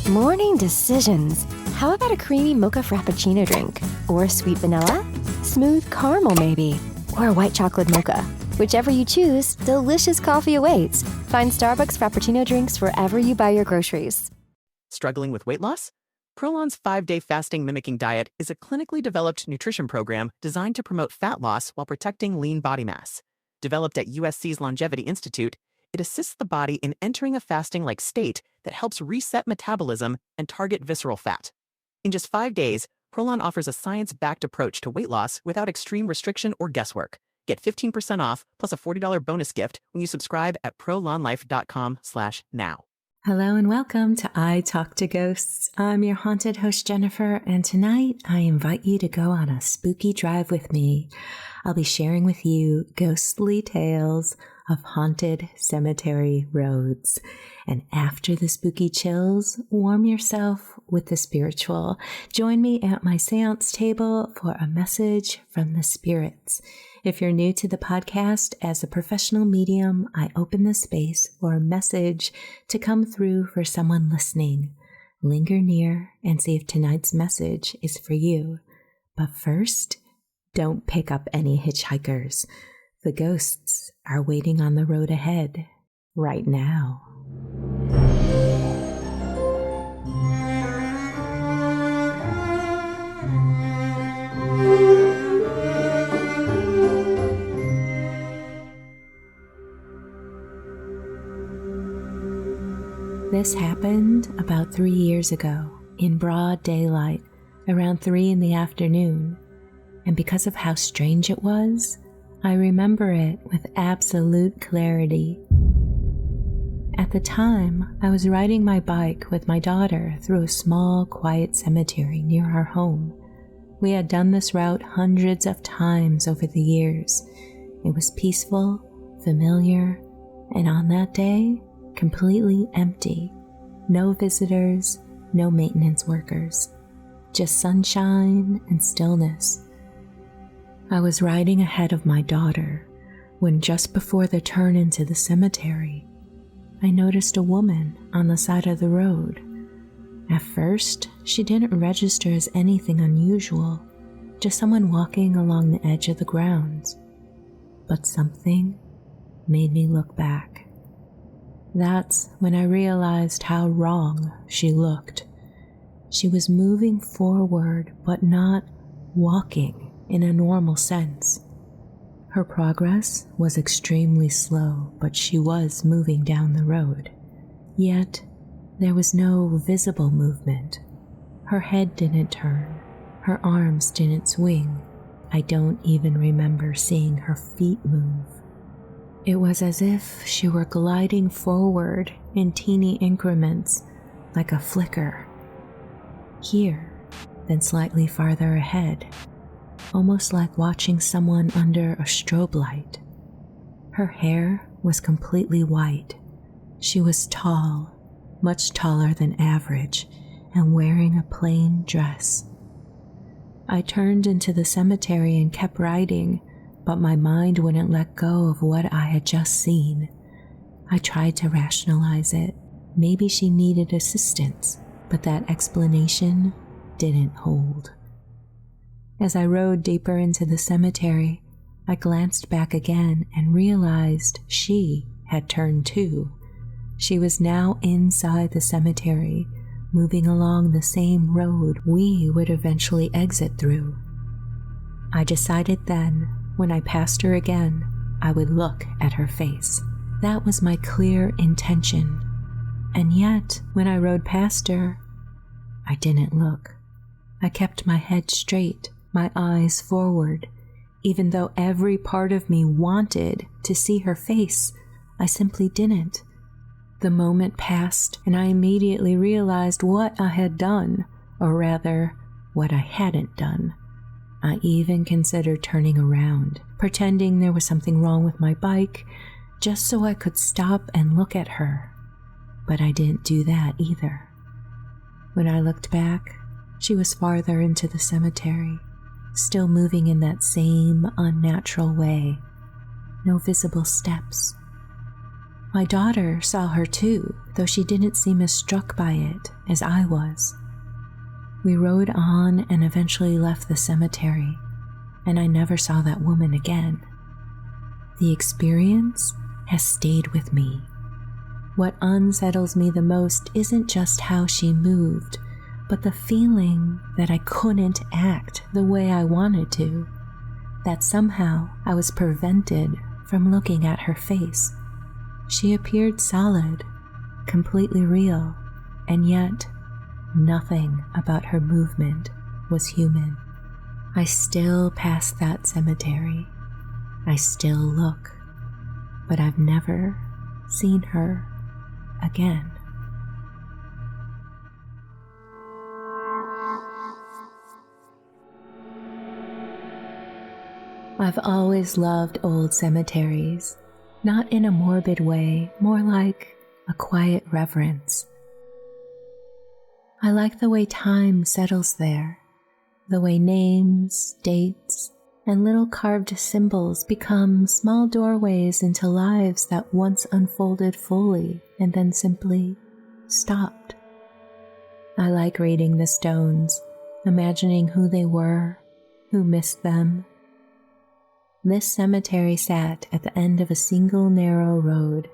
Morning decisions. How about a creamy mocha frappuccino drink? Or sweet vanilla? Smooth caramel maybe? Or a white chocolate mocha? Whichever you choose, delicious coffee awaits. Find Starbucks Frappuccino drinks wherever you buy your groceries. Struggling with weight loss? Prolon's 5-day fasting mimicking diet is a clinically developed nutrition program designed to promote fat loss while protecting lean body mass. Developed at USC's Longevity Institute, it assists the body in entering a fasting-like state that helps reset metabolism and target visceral fat. In just 5 days, Prolon offers a science-backed approach to weight loss without extreme restriction or guesswork. Get 15% off plus a $40 bonus gift when you subscribe at prolonlife.com/now. Hello and welcome to I Talk to Ghosts. I'm your haunted host, Jennifer, and tonight I invite you to go on a spooky drive with me. I'll be sharing with you ghostly tales of haunted cemetery roads. And after the spooky chills, warm yourself with the spiritual. Join me at my seance table for a message from the spirits. If you're new to the podcast, as a professional medium, I open the space for a message to come through for someone listening. Linger near and see if tonight's message is for you. But first, don't pick up any hitchhikers. The ghosts are waiting on the road ahead right now. This happened about 3 years ago, in broad daylight, around 3 in the afternoon, and because of how strange it was, I remember it with absolute clarity. At the time, I was riding my bike with my daughter through a small, quiet cemetery near our home. We had done this route hundreds of times over the years. It was peaceful, familiar, and on that day, completely empty. No visitors, no maintenance workers. Just sunshine and stillness. I was riding ahead of my daughter when just before the turn into the cemetery, I noticed a woman on the side of the road. At first, she didn't register as anything unusual, just someone walking along the edge of the grounds. But something made me look back. That's when I realized how wrong she looked. She was moving forward, but not walking in a normal sense. Her progress was extremely slow, but she was moving down the road. Yet, there was no visible movement. Her head didn't turn. Her arms didn't swing. I don't even remember seeing her feet move. It was as if she were gliding forward in teeny increments, like a flicker. Here, then slightly farther ahead, almost like watching someone under a strobe light. Her hair was completely white. She was tall, much taller than average, and wearing a plain dress. I turned into the cemetery and kept riding, but my mind wouldn't let go of what I had just seen. I tried to rationalize it. Maybe she needed assistance, but that explanation didn't hold. As I rode deeper into the cemetery, I glanced back again and realized she had turned too. She was now inside the cemetery, moving along the same road we would eventually exit through. I decided then, when I passed her again, I would look at her face. That was my clear intention. And yet, when I rode past her, I didn't look. I kept my head straight, my eyes forward. Even though every part of me wanted to see her face, I simply didn't. The moment passed, and I immediately realized what I had done, or rather, what I hadn't done. I even considered turning around, pretending there was something wrong with my bike, just so I could stop and look at her. But I didn't do that either. When I looked back, she was farther into the cemetery, still moving in that same unnatural way. No visible steps. My daughter saw her too, though she didn't seem as struck by it as I was. We rode on and eventually left the cemetery, and I never saw that woman again. The experience has stayed with me. What unsettles me the most isn't just how she moved, but the feeling that I couldn't act the way I wanted to, that somehow I was prevented from looking at her face. She appeared solid, completely real, and yet nothing about her movement was human. I still pass that cemetery. I still look, but I've never seen her again. I've always loved old cemeteries, not in a morbid way, more like a quiet reverence. I like the way time settles there, the way names, dates, and little carved symbols become small doorways into lives that once unfolded fully and then simply stopped. I like reading the stones, imagining who they were, who missed them. This cemetery sat at the end of a single narrow road,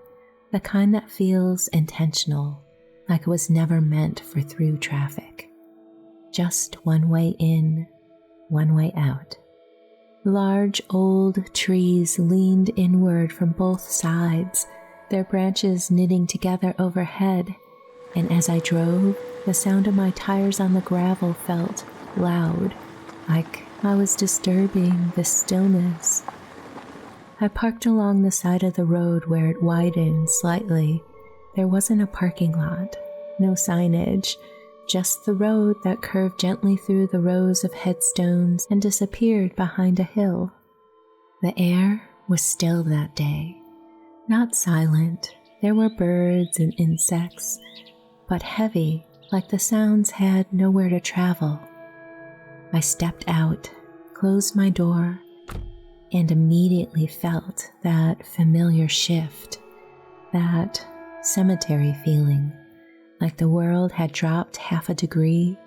the kind that feels intentional, like it was never meant for through traffic. Just one way in, one way out. Large old trees leaned inward from both sides, their branches knitting together overhead, and as I drove, the sound of my tires on the gravel felt loud, like I was disturbing the stillness. I parked along the side of the road where it widened slightly. There wasn't a parking lot, no signage, just the road that curved gently through the rows of headstones and disappeared behind a hill. The air was still that day, not silent. There were birds and insects, but heavy, like the sounds had nowhere to travel. I stepped out, closed my door, and immediately felt that familiar shift, that cemetery feeling, like the world had dropped half a degree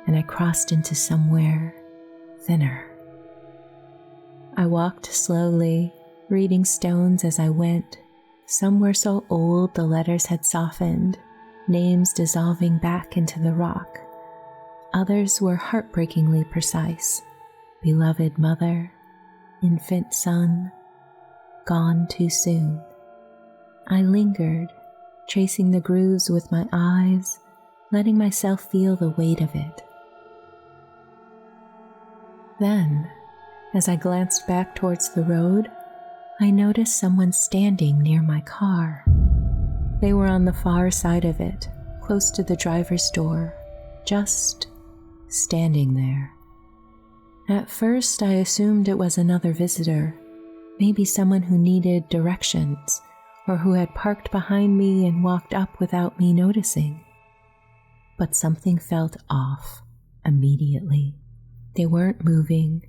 and I crossed into somewhere thinner. I walked slowly, reading stones as I went. Some were so old the letters had softened, names dissolving back into the rock. Others were heartbreakingly precise. Beloved mother, infant son, gone too soon. I lingered, tracing the grooves with my eyes, letting myself feel the weight of it. Then, as I glanced back towards the road, I noticed someone standing near my car. They were on the far side of it, close to the driver's door, just standing there. At first, I assumed it was another visitor, maybe someone who needed directions, or who had parked behind me and walked up without me noticing. But something felt off immediately. They weren't moving,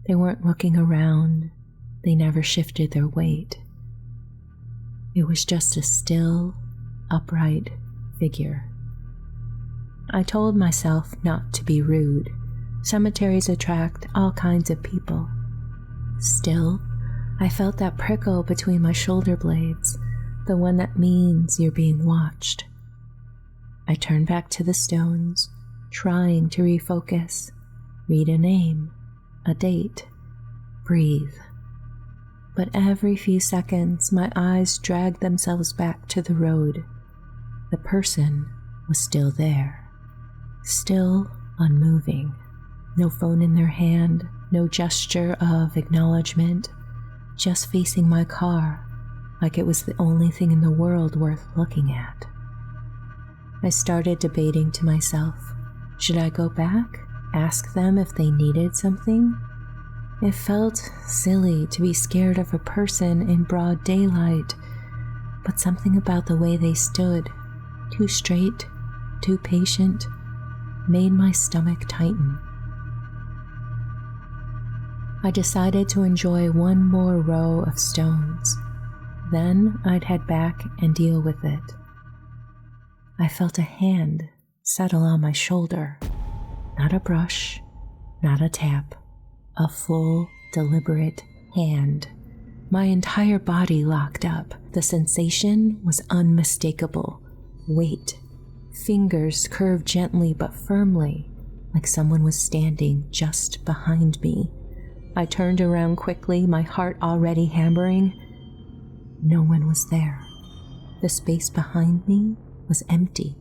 they weren't looking around, they never shifted their weight. It was just a still, upright figure. I told myself not to be rude. Cemeteries attract all kinds of people. Still, I felt that prickle between my shoulder blades, the one that means you're being watched. I turned back to the stones, trying to refocus, read a name, a date, breathe. But every few seconds, my eyes dragged themselves back to the road. The person was still there, still unmoving. No phone in their hand, no gesture of acknowledgement, just facing my car like it was the only thing in the world worth looking at. I started debating to myself, should I go back, ask them if they needed something? It felt silly to be scared of a person in broad daylight, but something about the way they stood, too straight, too patient, made my stomach tighten. I decided to enjoy one more row of stones. Then I'd head back and deal with it. I felt a hand settle on my shoulder. Not a brush, not a tap, a full, deliberate hand. My entire body locked up. The sensation was unmistakable. Weight. Fingers curved gently but firmly, like someone was standing just behind me. I turned around quickly, my heart already hammering. No one was there. The space behind me was empty.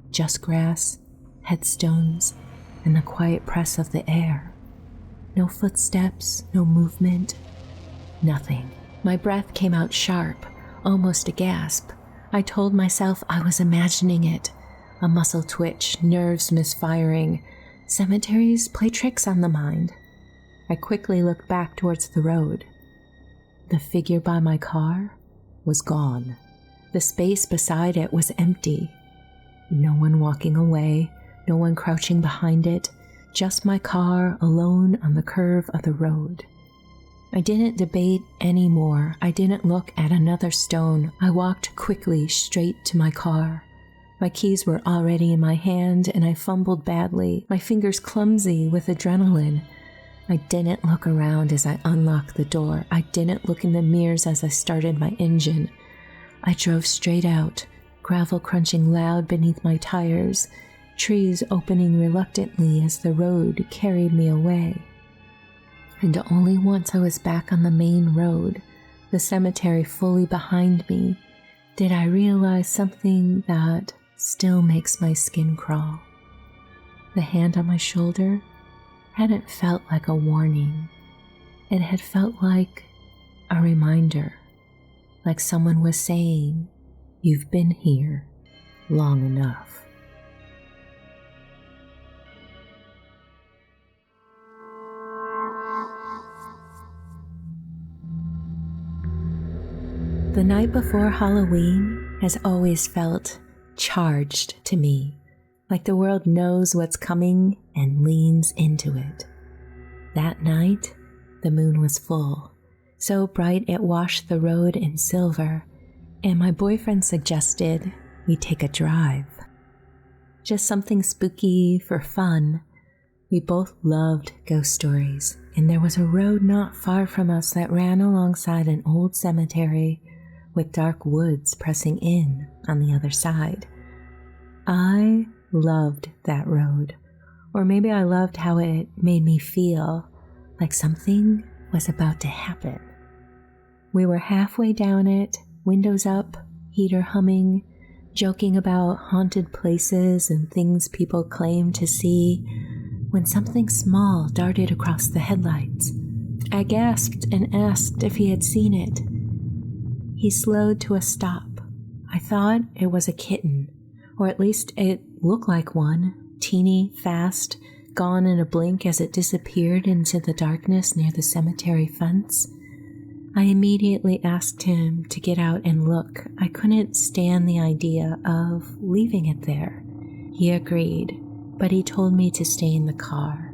Just grass, headstones, and the quiet press of the air. No footsteps, no movement, nothing. My breath came out sharp, almost a gasp. I told myself I was imagining it. A muscle twitch, nerves misfiring. Cemeteries play tricks on the mind. I quickly looked back towards the road. The figure by my car was gone. The space beside it was empty. No one walking away, no one crouching behind it, just my car alone on the curve of the road. I didn't debate anymore. I didn't look at another stone. I walked quickly straight to my car. My keys were already in my hand and I fumbled badly, my fingers clumsy with adrenaline. I didn't look around as I unlocked the door. I didn't look in the mirrors as I started my engine. I drove straight out, gravel crunching loud beneath my tires, trees opening reluctantly as the road carried me away. And only once I was back on the main road, the cemetery fully behind me, did I realize something that still makes my skin crawl. The hand on my shoulder hadn't felt like a warning. It had felt like a reminder, like someone was saying, "You've been here long enough." The night before Halloween has always felt charged to me, like the world knows what's coming and leans into it. That night, the moon was full, so bright it washed the road in silver, and my boyfriend suggested we take a drive. Just something spooky for fun. We both loved ghost stories, and there was a road not far from us that ran alongside an old cemetery with dark woods pressing in on the other side. I loved that road, or maybe I loved how it made me feel like something was about to happen. We were halfway down it, windows up, heater humming, joking about haunted places and things people claim to see, when something small darted across the headlights. I gasped and asked if he had seen it. He slowed to a stop. I thought it was a kitten, or at least it looked like one, teeny, fast, gone in a blink as it disappeared into the darkness near the cemetery fence. I immediately asked him to get out and look. I couldn't stand the idea of leaving it there. He agreed, but he told me to stay in the car.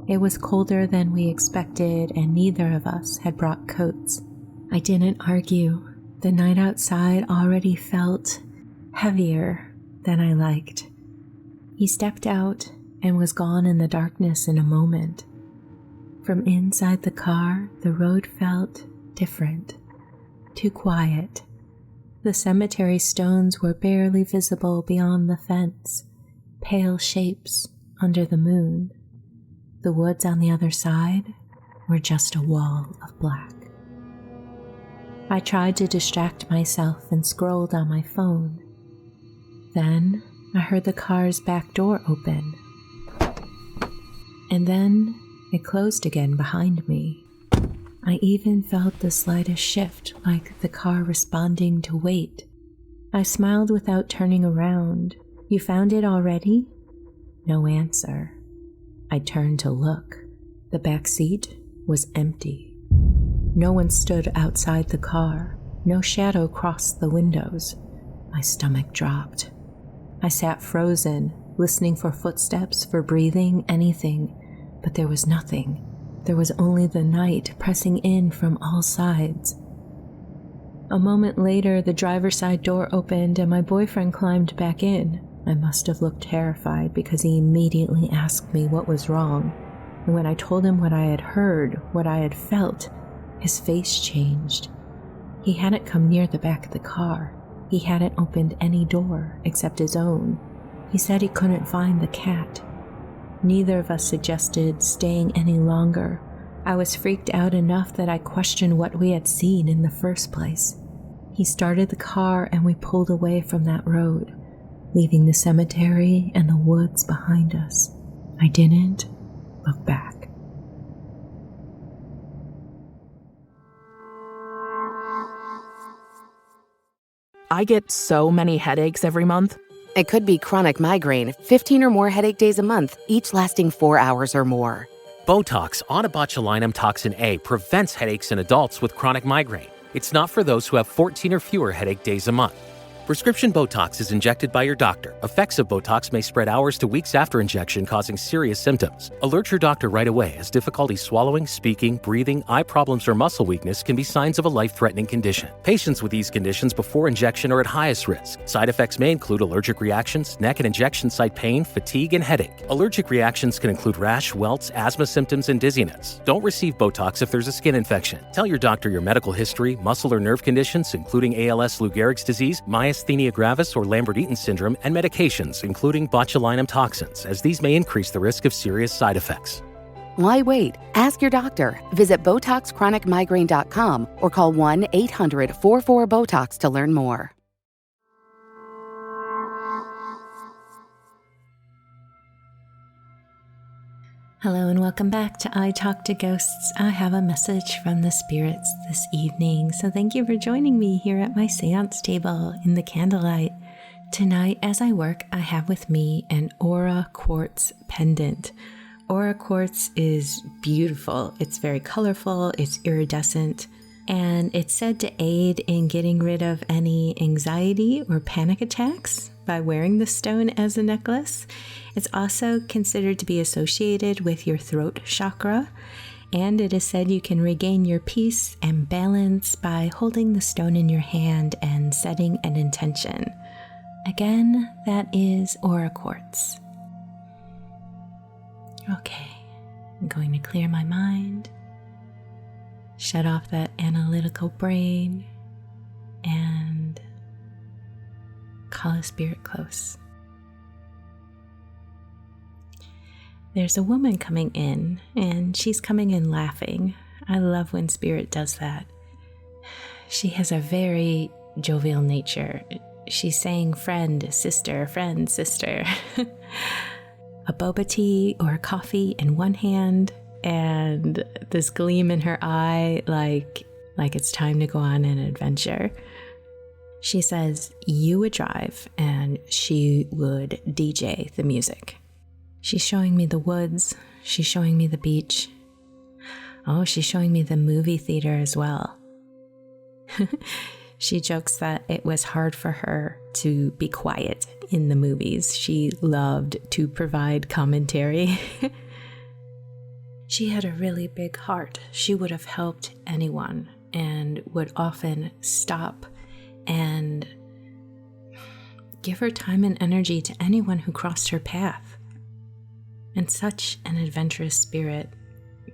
It was colder than we expected, and neither of us had brought coats. I didn't argue. The night outside already felt heavier than I liked. He stepped out and was gone in the darkness in a moment. From inside the car, the road felt different, too quiet. The cemetery stones were barely visible beyond the fence, pale shapes under the moon. The woods on the other side were just a wall of black. I tried to distract myself and scrolled on my phone. Then I heard the car's back door open. And then it closed again behind me. I even felt the slightest shift, like the car responding to wait. I smiled without turning around. "You found it already?" No answer. I turned to look. The back seat was empty. No one stood outside the car. No shadow crossed the windows. My stomach dropped. I sat frozen, listening for footsteps, for breathing, anything, but there was nothing. There was only the night pressing in from all sides. A moment later, the driver's side door opened and my boyfriend climbed back in. I must have looked terrified because he immediately asked me what was wrong. And when I told him what I had heard, what I had felt, his face changed. He hadn't come near the back of the car. He hadn't opened any door except his own. He said he couldn't find the cat. Neither of us suggested staying any longer. I was freaked out enough that I questioned what we had seen in the first place. He started the car and we pulled away from that road, leaving the cemetery and the woods behind us. I didn't look back. I get so many headaches every month. It could be chronic migraine, 15 or more headache days a month, each lasting 4 hours or more. Botox, onabotulinum toxin A, prevents headaches in adults with chronic migraine. It's not for those who have 14 or fewer headache days a month. Prescription Botox is injected by your doctor. Effects of Botox may spread hours to weeks after injection, causing serious symptoms. Alert your doctor right away, as difficulty swallowing, speaking, breathing, eye problems, or muscle weakness can be signs of a life-threatening condition. Patients with these conditions before injection are at highest risk. Side effects may include allergic reactions, neck and injection site pain, fatigue, and headache. Allergic reactions can include rash, welts, asthma symptoms, and dizziness. Don't receive Botox if there's a skin infection. Tell your doctor your medical history, muscle or nerve conditions, including ALS, Lou Gehrig's disease, myasthenia gravis or Lambert-Eaton syndrome, and medications, including botulinum toxins, as these may increase the risk of serious side effects. Why wait? Ask your doctor. Visit BotoxChronicMigraine.com or call 1-800-44-BOTOX to learn more. Hello and welcome back to I Talk to Ghosts. I have a message from the spirits this evening, so thank you for joining me here at my seance table in the candlelight. Tonight, as I work, I have with me an aura quartz pendant. Aura quartz is beautiful. It's very colorful, it's iridescent, and it's said to aid in getting rid of any anxiety or panic attacks by wearing the stone as a necklace. It's also considered to be associated with your throat chakra, and it is said you can regain your peace and balance by holding the stone in your hand and setting an intention. Again, that is aura quartz. Okay, I'm going to clear my mind, shut off that analytical brain, and call a spirit close. There's a woman coming in, and she's coming in laughing. I love when spirit does that. She has a very jovial nature. She's saying friend, sister, a boba tea or a coffee in one hand, and this gleam in her eye like it's time to go on an adventure. She says you would drive and she would DJ the music. She's showing me the woods. She's showing me the beach. Oh, she's showing me the movie theater as well. She jokes that it was hard for her to be quiet in the movies. She loved to provide commentary. She had a really big heart. She would have helped anyone and would often stop and give her time and energy to anyone who crossed her path. And such an adventurous spirit.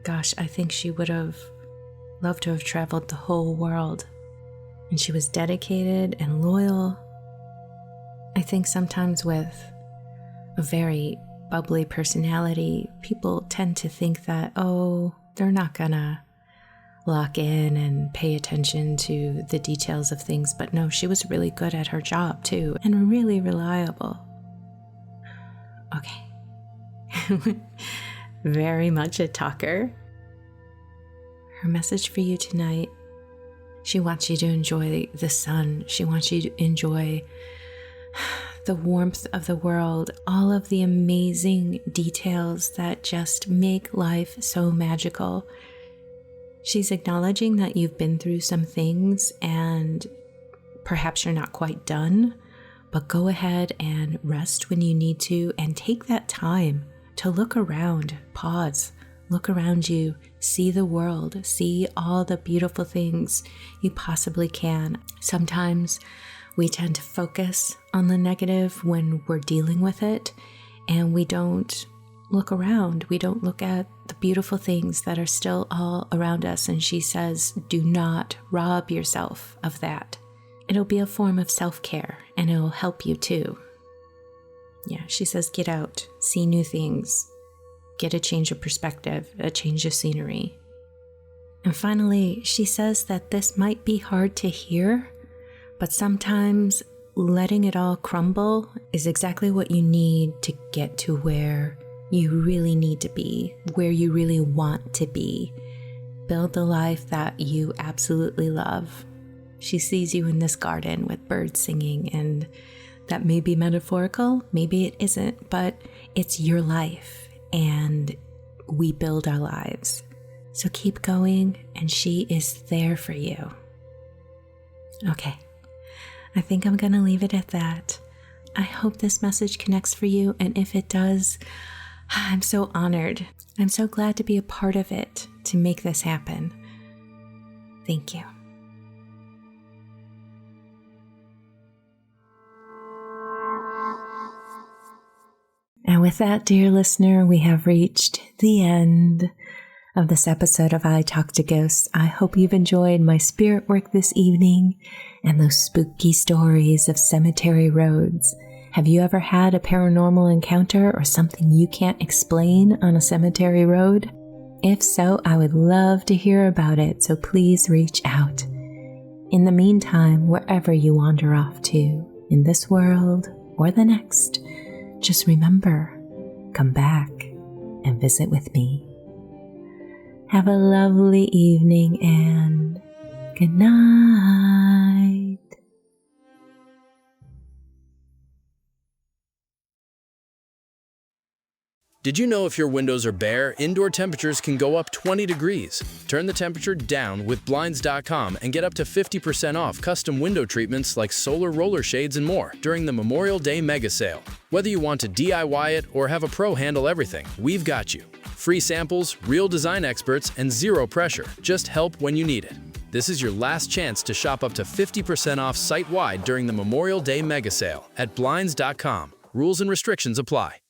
Gosh, I think she would have loved to have traveled the whole world. And she was dedicated and loyal. I think sometimes with a very bubbly personality, people tend to think that, oh, they're not gonna lock in and pay attention to the details of things. But no, she was really good at her job too, and really reliable. Okay. Very much a talker. Her message for you tonight: she wants you to enjoy the sun. She wants you to enjoy the warmth of the world, all of the amazing details that just make life so magical. She's acknowledging that you've been through some things and perhaps you're not quite done, but go ahead and rest when you need to and take that time to look around, pause, Look around you, see the world, see all the beautiful things you possibly can. Sometimes we tend to focus on the negative when we're dealing with it, and we don't look around. We don't look at the beautiful things that are still all around us. And she says, do not rob yourself of that. It'll be a form of self-care, and it'll help you too. Yeah, she says, get out, see new things, get a change of perspective, a change of scenery. And finally, she says that this might be hard to hear, but sometimes letting it all crumble is exactly what you need to get to where you really need to be, where you really want to be. Build the life that you absolutely love. She sees you in this garden with birds singing, and that may be metaphorical, maybe it isn't, but it's your life, and we build our lives. So keep going, and she is there for you. Okay, I think I'm gonna leave it at that. I hope this message connects for you, and if it does, I'm so honored. I'm so glad to be a part of it, to make this happen. Thank you. And with that, dear listener, we have reached the end of this episode of I Talk to Ghosts. I hope you've enjoyed my spirit work this evening and those spooky stories of cemetery roads. Have you ever had a paranormal encounter or something you can't explain on a cemetery road? If so, I would love to hear about it, so please reach out. In the meantime, wherever you wander off to, in this world or the next, just remember, come back and visit with me. Have a lovely evening and good night. Did you know if your windows are bare, indoor temperatures can go up 20 degrees? Turn the temperature down with Blinds.com and get up to 50% off custom window treatments like solar roller shades and more during the Memorial Day mega sale. Whether you want to DIY it or have a pro handle everything, we've got you. Free samples, real design experts, and zero pressure. Just help when you need it. This is your last chance to shop up to 50% off site-wide during the Memorial Day mega sale at Blinds.com. Rules and restrictions apply.